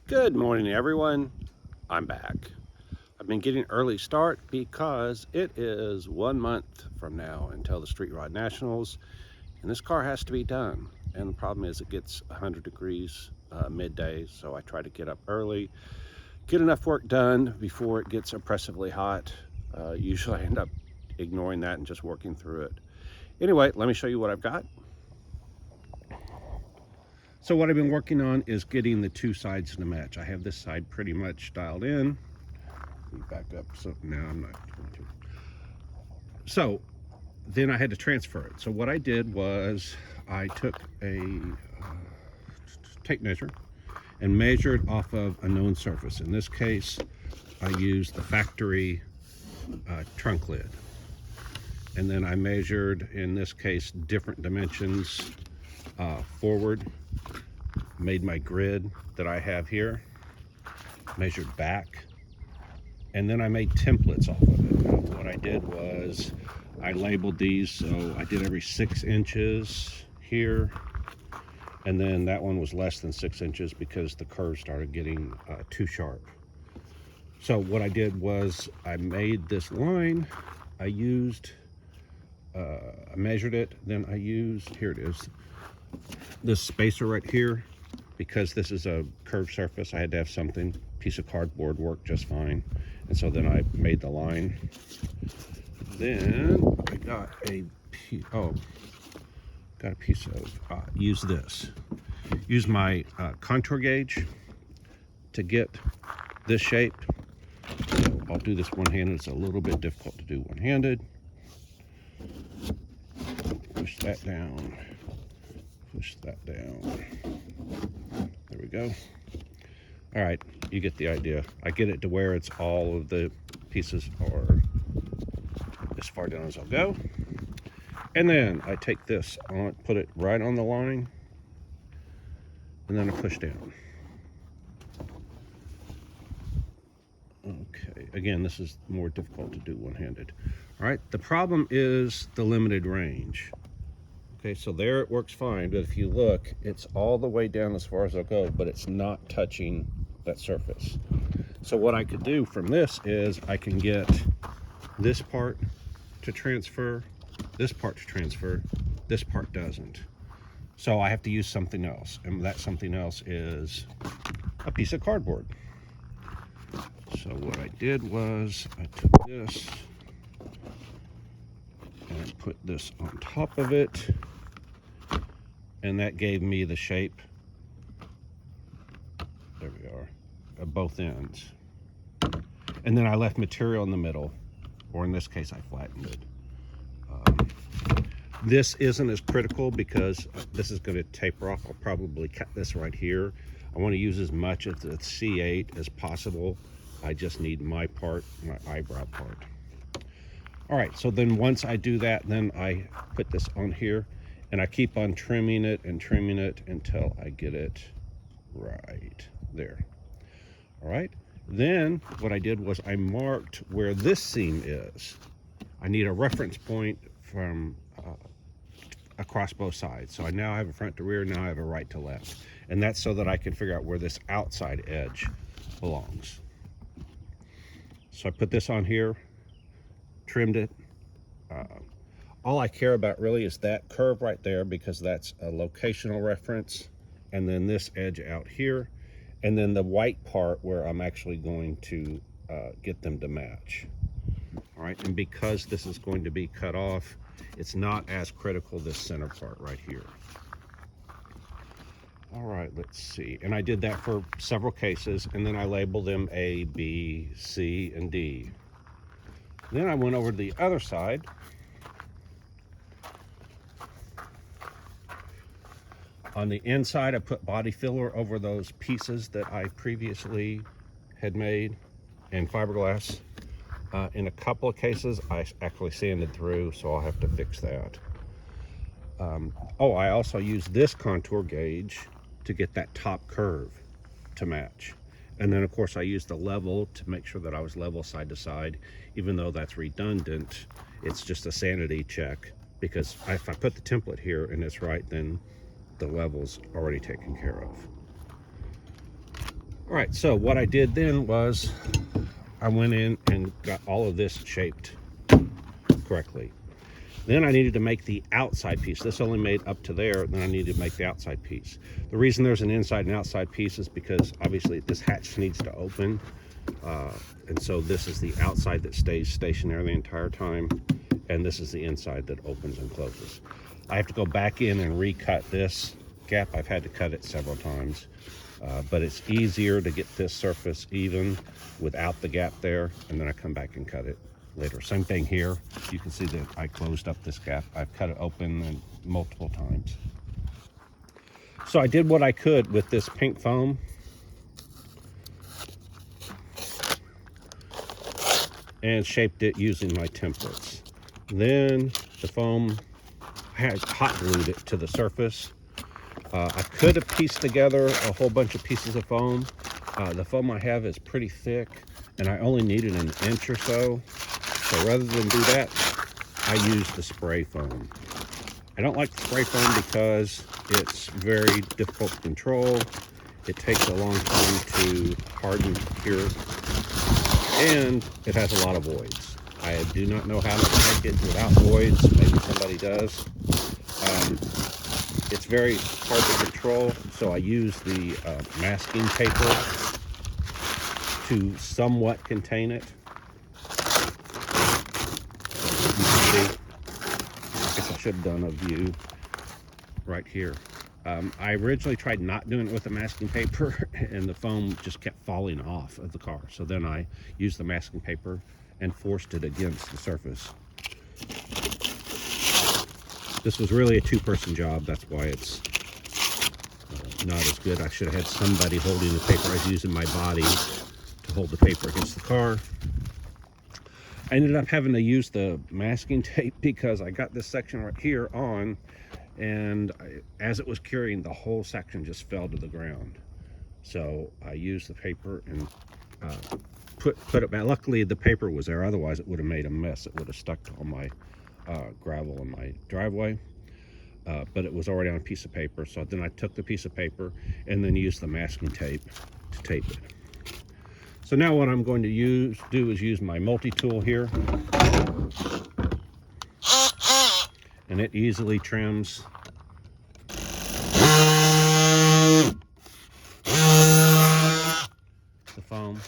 Good morning, everyone. I'm back. I've been getting early start because it is 1 month from now until the Street Rod Nationals, and this car has to be done. And the problem is it gets 100 degrees midday, so I try to get up early, get enough work done before it gets oppressively hot. Usually I end up ignoring that and just working through it. Anyway, let me show you what I've got. So what I've been working on is getting the two sides to match. I have this side pretty much dialed in. Let me back up, so now I'm not going to. So then I had to transfer it. So what I did was I took a tape measure and measured off of a known surface. In this case, I used the factory trunk lid. And then I measured, in this case, different dimensions forward, made my grid that I have here, measured back, and then I made templates off of it. Now, what I did was I labeled these, so I did every 6 inches here, and then that one was less than 6 inches because the curve started getting too sharp. So what I did was I made this line. I measured it, then I used, here it is, this spacer right here. Because this is a curved surface, I had to have something. Piece of cardboard worked just fine. And so then I made the line. Then I got a piece, use this. Use my contour gauge to get this shape. So I'll do this one-handed. It's a little bit difficult to do one-handed. Push that down. Push that down. There we go. All right, you get the idea. I get it to where it's all of the pieces are as far down as I'll go. And then I take this on, put it right on the line, and then I push down. Okay, again, this is more difficult to do one-handed. All right, the problem is the limited range. Okay, so there it works fine, but if you look, it's all the way down as far as I'll go, but it's not touching that surface. So what I could do from this is I can get this part to transfer, this part to transfer, this part doesn't. So I have to use something else, and that something else is a piece of cardboard. So what I did was I took this and put this on top of it, and that gave me the shape, there we are, of both ends. And then I left material in the middle, or in this case I flattened it. This isn't as critical because this is going to taper off. I'll probably cut this right here. I want to use as much of the C8 as possible. I just need my part, my eyebrow part. All right, so then once I do that, then I put this on here, and I keep on trimming it until I get it right there. All right, then what I did was I marked where this seam is. I need a reference point from across both sides. So I now have a front to rear, now I have a right to left. And that's so that I can figure out where this outside edge belongs. So I put this on here, trimmed it. All I care about really is that curve right there because that's a locational reference, and then this edge out here, and then the white part where I'm actually going to get them to match. All right, and because this is going to be cut off, it's not as critical, this center part right here. All right, let's see. And I did that for several cases, and then I labeled them A, B, C, and D. Then I went over to the other side. On the inside, I put body filler over those pieces that I previously had made in fiberglass. In a couple of cases, I actually sanded through, so I'll have to fix that. I also used this contour gauge to get that top curve to match. And then, of course, I used the level to make sure that I was level side to side. Even though that's redundant, it's just a sanity check, because if I put the template here and it's right, then the level's already taken care of. All right, so what I did then was I went in and got all of this shaped correctly. Then I needed to make the outside piece. This only made up to there, then I needed to make the outside piece. The reason there's an inside and outside piece is because obviously this hatch needs to open. And so this is the outside that stays stationary the entire time, and this is the inside that opens and closes. I have to go back in and recut this gap. I've had to cut it several times, but it's easier to get this surface even without the gap there, and then I come back and cut it later. Same thing here. You can see that I closed up this gap. I've cut it open multiple times. So I did what I could with this pink foam. And shaped it using my templates. Then the foam, I had hot glued it to the surface. I could have pieced together a whole bunch of pieces of foam. The foam I have is pretty thick, and I only needed an inch or so. So rather than do that, I used the spray foam. I don't like the spray foam because it's very difficult to control. It takes a long time to harden here, and it has a lot of voids. I do not know how to make it without voids. Maybe somebody does. It's very hard to control, so I use the masking paper to somewhat contain it. You can see, I guess I should have done a view right here. I originally tried not doing it with the masking paper, and the foam just kept falling off of the car. So then I used the masking paper and forced it against the surface. This was really a two-person job. That's why it's not as good. I should have had somebody holding the paper. I was using my body to hold the paper against the car. I ended up having to use the masking tape because I got this section right here on, and as it was curing, the whole section just fell to the ground. So I used the paper and put it back. Luckily the paper was there, otherwise it would have made a mess. It would have stuck to all my gravel in my driveway, but it was already on a piece of paper. So then I took the piece of paper and then used the masking tape to tape it. So now what I'm going to do is use my multi-tool here, and it easily trims the foam.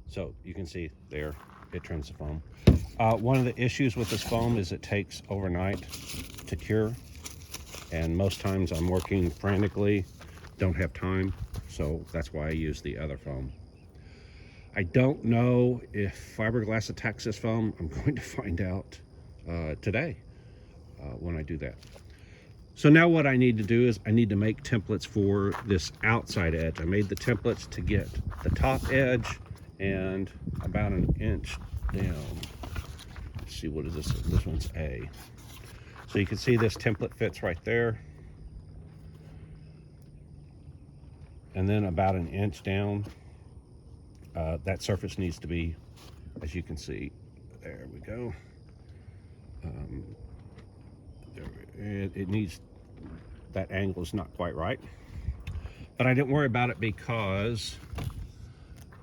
So you can see there, it trims the foam. One of the issues with this foam is it takes overnight to cure, and most times I'm working frantically, don't have time, so that's why I use the other foam. I don't know if fiberglass attacks this foam. I'm going to find out today when I do that. So now what I need to do is I need to make templates for this outside edge. I made the templates to get the top edge and about an inch down. Let's see, what is this? This one's A. So you can see this template fits right there. And then about an inch down, that surface needs to be, as you can see, there we go. It needs, that angle is not quite right. But I didn't worry about it because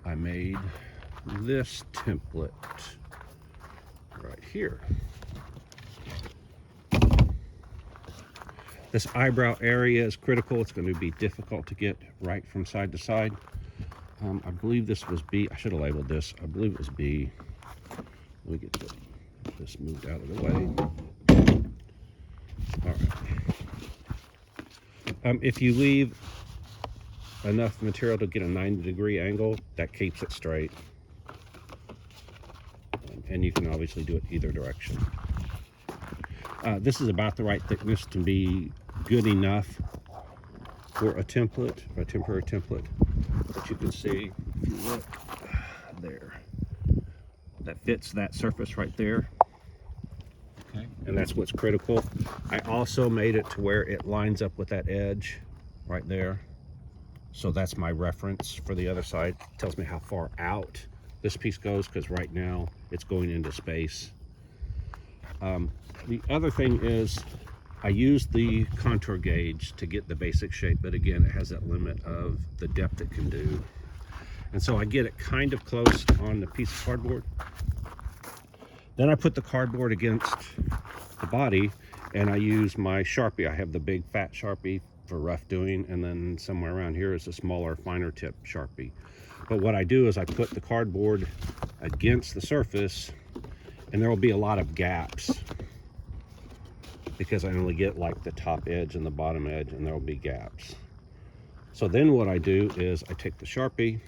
I made this template right here. This eyebrow area is critical. It's going to be difficult to get right from side to side. I believe this was B. I should have labeled this. I believe it was B. Let me get this moved out of the way. All right. If you leave enough material to get a 90-degree angle, that keeps it straight. And you can obviously do it either direction. This is about the right thickness to be good enough for a template, a temporary template. But you can see, if you look there, that fits that surface right there. Okay. And that's what's critical. I also made it to where it lines up with that edge right there. So that's my reference for the other side. It tells me how far out this piece goes, because right now it's going into space. The other thing is I use the contour gauge to get the basic shape, but again, it has that limit of the depth it can do. And so I get it kind of close on the piece of cardboard. Then I put the cardboard against the body, and I use my Sharpie. I have the big fat Sharpie for rough doing, and then somewhere around here is a smaller, finer tip Sharpie. But what I do is I put the cardboard against the surface, and there will be a lot of gaps because I only get like the top edge and the bottom edge, and there will be gaps. So then what I do is I take the Sharpie,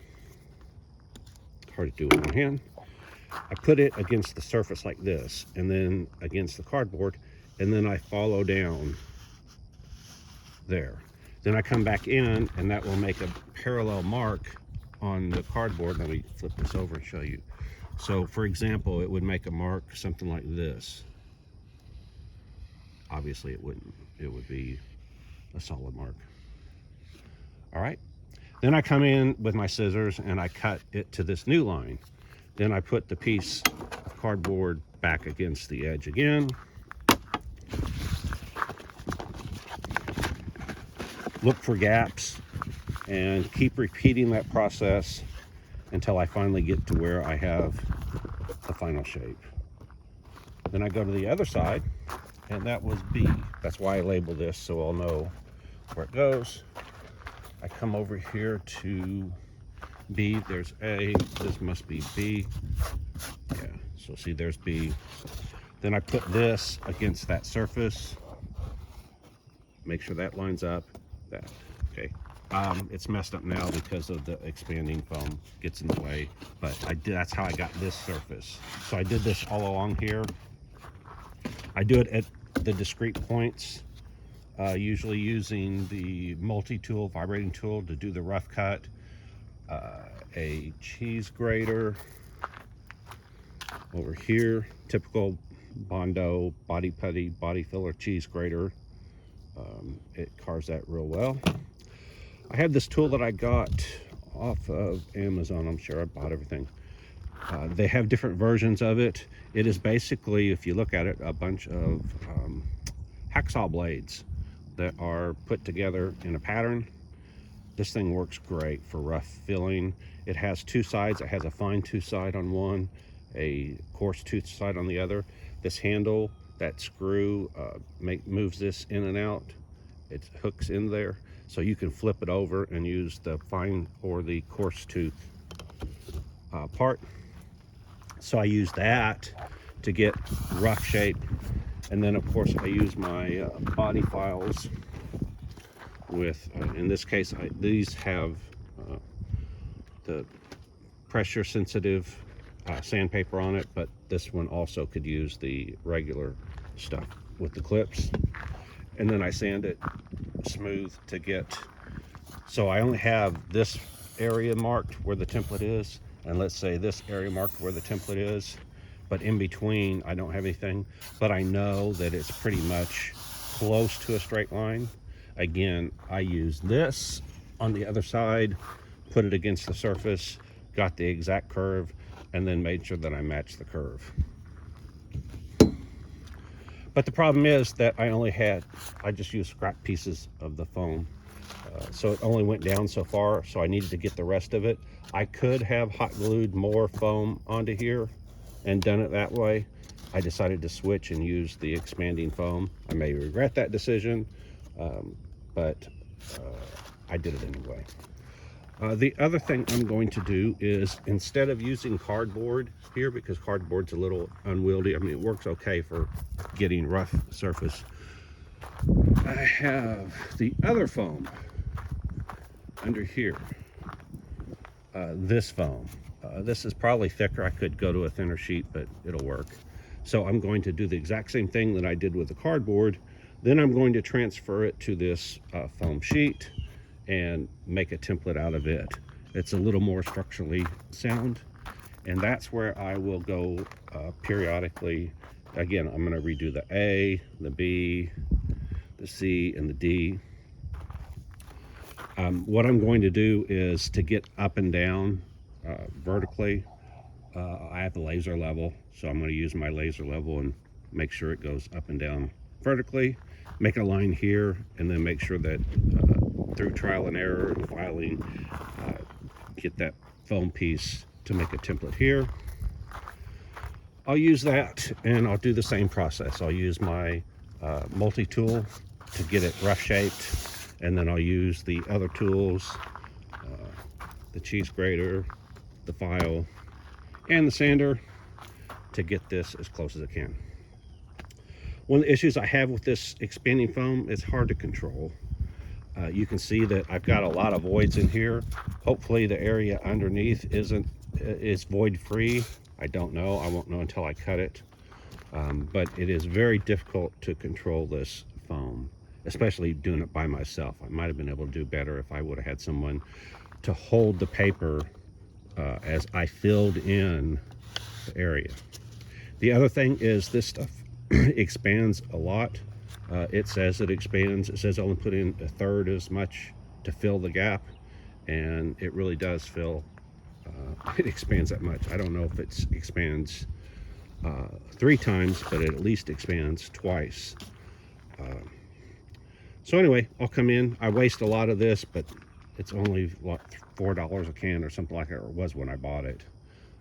hard to do with my hand, I put it against the surface like this, and then against the cardboard, and then I follow down there. Then I come back in, and that will make a parallel mark on the cardboard. Let me flip this over and show you. So for example, it would make a mark something like this. Obviously it wouldn't, it would be a solid mark. All right, then I come in with my scissors and I cut it to this new line. Then I put the piece of cardboard back against the edge again. Look for gaps and keep repeating that process until I finally get to where I have the final shape. Then I go to the other side, and that was B. That's why I labeled this, so I'll know where it goes. I come over here to B, there's A, this must be B. Yeah, so see there's B. Then I put this against that surface. Make sure that lines up. That, okay. It's messed up now because of the expanding foam gets in the way, but that's how I got this surface. So I did this all along here. I do it at the discrete points, usually using the multi-tool, vibrating tool to do the rough cut, a cheese grater over here, typical Bondo body putty, body filler cheese grater. It carves that real well. I have this tool that I got off of Amazon. I'm sure I bought everything. They have different versions of it. It is basically, if you look at it, a bunch of hacksaw blades that are put together in a pattern. This thing works great for rough filling. It has two sides. It has a fine tooth side on one, a coarse tooth side on the other. This handle, that screw moves this in and out. It hooks in there, so you can flip it over and use the fine or the coarse tooth part. So I use that to get rough shape, and then of course I use my body files with, in this case, these have the pressure sensitive sandpaper on it, but this one also could use the regular stuff with the clips. And then I sand it smooth to get, so I only have this area marked where the template is, and let's say this area marked where the template is, but in between I don't have anything, but I know that it's pretty much close to a straight line. Again, I use this on the other side, put it against the surface, got the exact curve, and then made sure that I matched the curve. But the problem is that I just used scrap pieces of the foam. So it only went down so far, so I needed to get the rest of it. I could have hot glued more foam onto here and done it that way. I decided to switch and use the expanding foam. I may regret that decision, but I did it anyway. The other thing I'm going to do is, instead of using cardboard here, because cardboard's a little unwieldy, I mean, it works okay for getting rough surface, I have the other foam under here, this foam. This is probably thicker. I could go to a thinner sheet, but it'll work. So I'm going to do the exact same thing that I did with the cardboard. Then I'm going to transfer it to this foam sheet and make a template out of it. It's a little more structurally sound, and that's where I will go periodically. Again, I'm going to redo the A, the B, the C, and the D. What I'm going to do is to get up and down vertically. I have the laser level, so I'm going to use my laser level and make sure it goes up and down vertically, make a line here, and then make sure that through trial and error and filing, get that foam piece to make a template here. I'll use that, and I'll do the same process. I'll use my multi-tool to get it rough shaped, and then I'll use the other tools, the cheese grater, the file, and the sander to get this as close as I can. One of the issues I have with this expanding foam, it's hard to control. You can see that I've got a lot of voids in here. Hopefully the area underneath is void free. I don't know. I won't know until I cut it. But it is very difficult to control this foam, especially doing it by myself. I might have been able to do better if I would have had someone to hold the paper as I filled in the area. The other thing is this stuff expands a lot. It says it expands. It says only put in a third as much to fill the gap, and it really does fill. It expands that much. I don't know if it expands 3 times, but it at least expands twice. So anyway, I'll come in. I waste a lot of this, but it's only what, $4 a can or something like that, or it was when I bought it.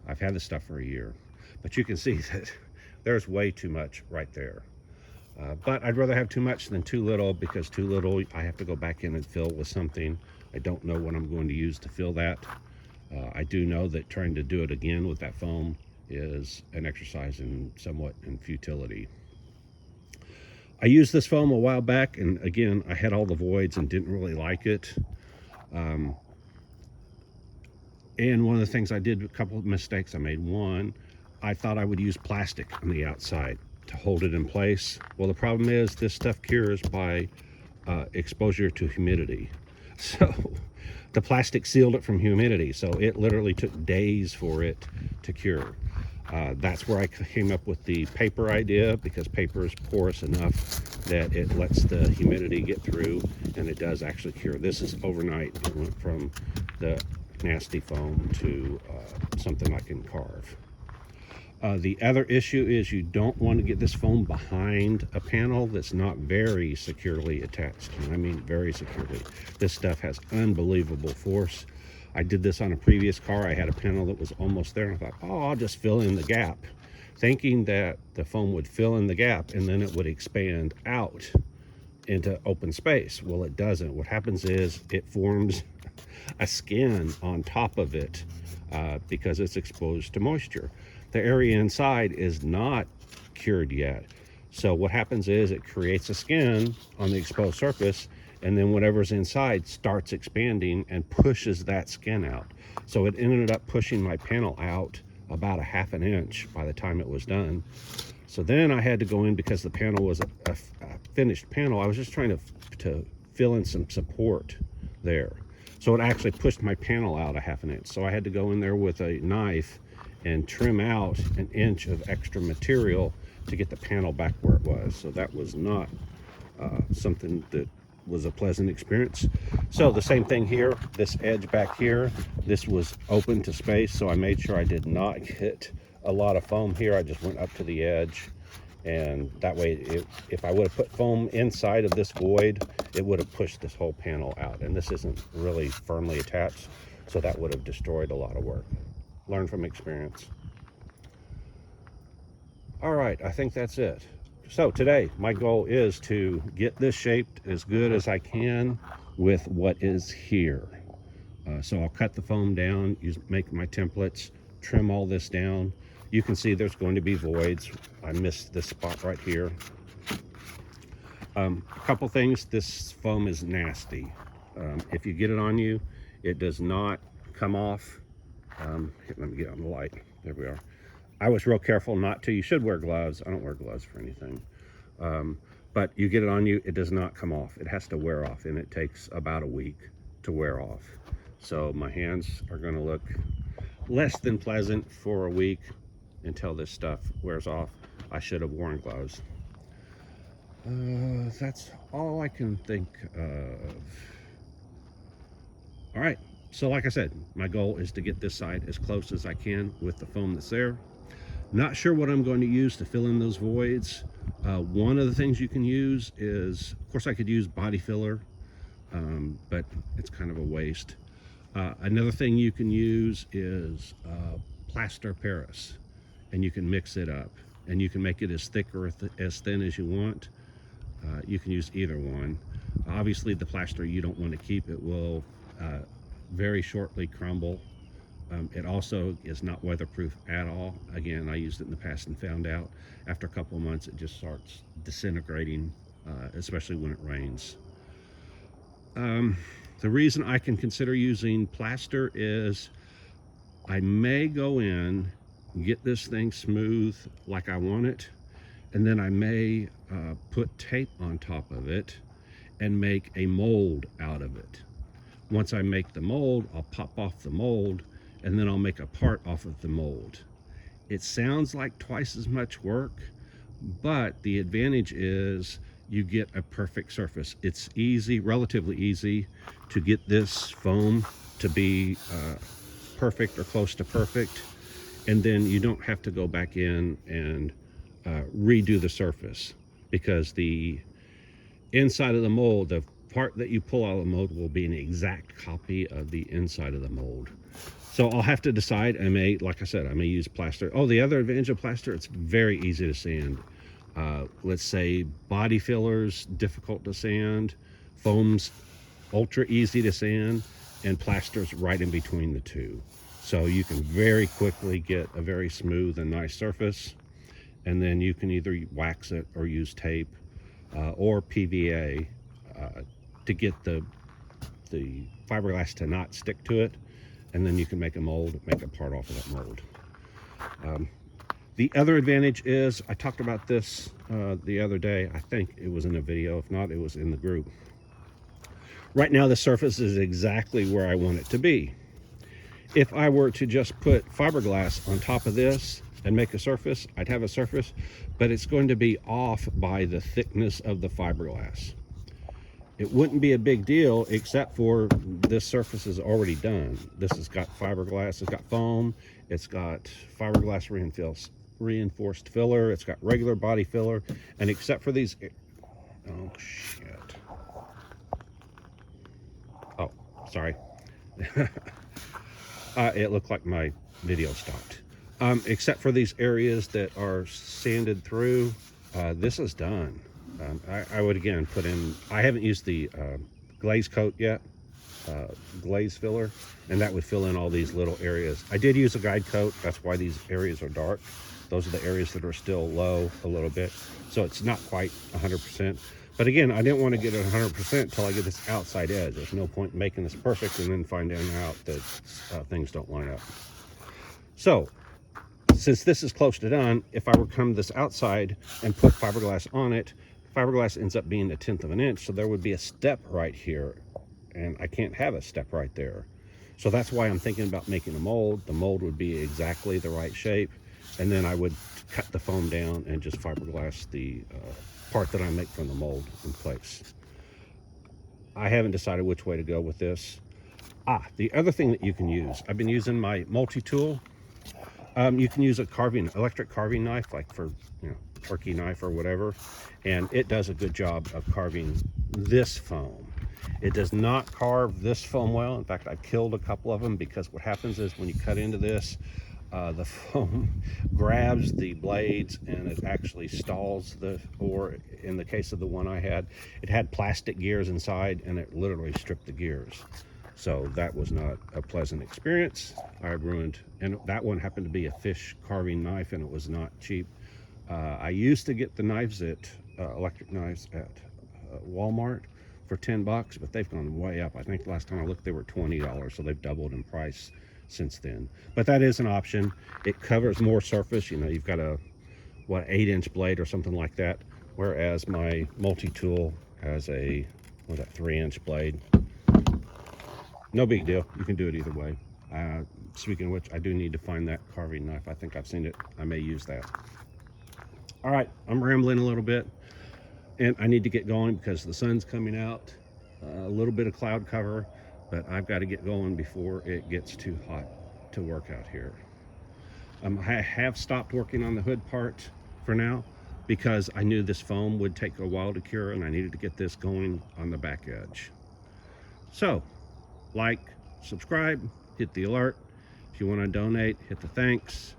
I've had this stuff for a year, but you can see that there's way too much right there. But I'd rather have too much than too little, because too little, I have to go back in and fill with something. I don't know what I'm going to use to fill that. I do know that trying to do it again with that foam is an exercise in somewhat in futility. I used this foam a while back, and again, I had all the voids and didn't really like it. And one of the things I did, a couple of mistakes I made. One, I thought I would use plastic on the outside to hold it in place. Well, the problem is this stuff cures by exposure to humidity. So the plastic sealed it from humidity, so it literally took days for it to cure. That's where I came up with the paper idea, because paper is porous enough that it lets the humidity get through, and it does actually cure. This is overnight. It went from the nasty foam to something I can carve. The other issue is you don't want to get this foam behind a panel that's not very securely attached. And I mean very securely. This stuff has unbelievable force. I did this on a previous car. I had a panel that was almost there, and I thought, oh, I'll just fill in the gap, thinking that the foam would fill in the gap and then it would expand out into open space. Well, it doesn't. What happens is it forms a skin on top of it because it's exposed to moisture. The area inside is not cured yet. So what happens is it creates a skin on the exposed surface, and then whatever's inside starts expanding and pushes that skin out. So it ended up pushing my panel out about a ½ an inch by the time it was done. So then I had to go in, because the panel was a finished panel. I was just trying to fill in some support there. So it actually pushed my panel out a ½ an inch. So I had to go in there with a knife and trim out 1 inch of extra material to get the panel back where it was. So that was not something that was a pleasant experience. So the same thing here, this edge back here, this was open to space, so I made sure I did not get a lot of foam here. I just went up to the edge, and that way if I would have put foam inside of this void, it would have pushed this whole panel out, and this isn't really firmly attached, so that would have destroyed a lot of work. Learn from experience. All right, I think that's it. So today, my goal is to get this shaped as good as I can with what is here. So I'll cut the foam down, make my templates, trim all this down. You can see there's going to be voids. I missed this spot right here. A couple things, this foam is nasty. If you get it on you, it does not come off. Let me get on the light. There we are. I was real careful not to. You should wear gloves. I don't wear gloves for anything. But you get it on you, it does not come off. It has to wear off, and it takes about a week to wear off. So my hands are going to look less than pleasant for a week until this stuff wears off. I should have worn gloves. That's all I can think of. All right. So like I said, my goal is to get this side as close as I can with the foam that's there. Not sure what I'm going to use to fill in those voids. One of the things you can use is, of course I could use body filler, but it's kind of a waste. Another thing you can use is Plaster Paris, and you can mix it up, and you can make it as thick or as thin as you want. You can use either one. Obviously the plaster you don't want to keep. It will very shortly crumble. It also is not weatherproof at all. Again, I used it in the past and found out after a couple of months it just starts disintegrating, especially when it rains. The reason I can consider using plaster is I may go in, get this thing smooth like I want it, and then I may put tape on top of it and make a mold out of it. Once I make the mold, I'll pop off the mold, and then I'll make a part off of the mold. It sounds like twice as much work, but the advantage is you get a perfect surface. It's easy, relatively easy, to get this foam to be perfect or close to perfect, and then you don't have to go back in and redo the surface, because the inside of the mold, the part that you pull out of the mold, will be an exact copy of the inside of the mold. So I'll have to decide. I may, like I said, I may use plaster. Oh, the other advantage of plaster, it's very easy to sand. Let's say body fillers, difficult to sand, foams, ultra easy to sand, and plaster's right in between the two. So you can very quickly get a very smooth and nice surface, and then you can either wax it or use tape or PVA to get the fiberglass to not stick to it, and then you can make a mold, make a part off of that mold. The other advantage is, I talked about this the other day. I think it was in a video. If not, it was in the group. Right now the surface is exactly where I want it to be. If I were to just put fiberglass on top of this and make a surface, I'd have a surface, but it's going to be off by the thickness of the fiberglass. It wouldn't be a big deal, except for this surface is already done. This has got fiberglass, it's got foam, it's got fiberglass reinforced filler, it's got regular body filler, and except for these, oh shit. Oh, sorry. It looked like my video stopped. Except for these areas that are sanded through, this is done. I would again put in, I haven't used the glaze coat yet, glaze filler, and that would fill in all these little areas. I did use a guide coat, that's why these areas are dark. Those are the areas that are still low a little bit, so it's not quite 100%. But again, I didn't want to get it 100% until I get this outside edge. There's no point in making this perfect and then finding out that things don't line up. So, since this is close to done, if I were to come this outside and put fiberglass on it, fiberglass ends up being 1/10 of an inch, so there would be a step right here, and I can't have a step right there. So that's why I'm thinking about making a mold. The mold would be exactly the right shape, and then I would cut the foam down and just fiberglass the part that I make from the mold in place. I haven't decided which way to go with this. The other thing that you can use, I've been using my multi-tool. You can use a electric carving knife, like for, turkey knife or whatever, and it does a good job of carving this foam. It does not carve this foam well. In fact, I've killed a couple of them, because what happens is when you cut into this, the foam grabs the blades and it actually stalls or in the case of the one I had, it had plastic gears inside and it literally stripped the gears. So that was not a pleasant experience. I ruined, and that one happened to be a fish carving knife, and it was not cheap. I used to get the knives electric knives at Walmart for $10, but they've gone way up. I think the last time I looked they were $20, so they've doubled in price since then. But that is an option. It covers more surface. You've got a 8-inch blade or something like that, whereas my multi-tool has a 3-inch blade. No big deal. You can do it either way. Speaking of which, I do need to find that carving knife. I think I've seen it. I may use that. All right, I'm rambling a little bit, and I need to get going because the sun's coming out. A little bit of cloud cover, but I've got to get going before it gets too hot to work out here. I have stopped working on the hood part for now because I knew this foam would take a while to cure and I needed to get this going on the back edge. So, like, subscribe, hit the alert. If you want to donate, hit the thanks,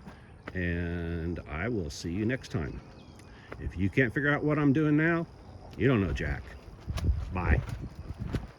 and I will see you next time. If you can't figure out what I'm doing now, you don't know Jack. Bye.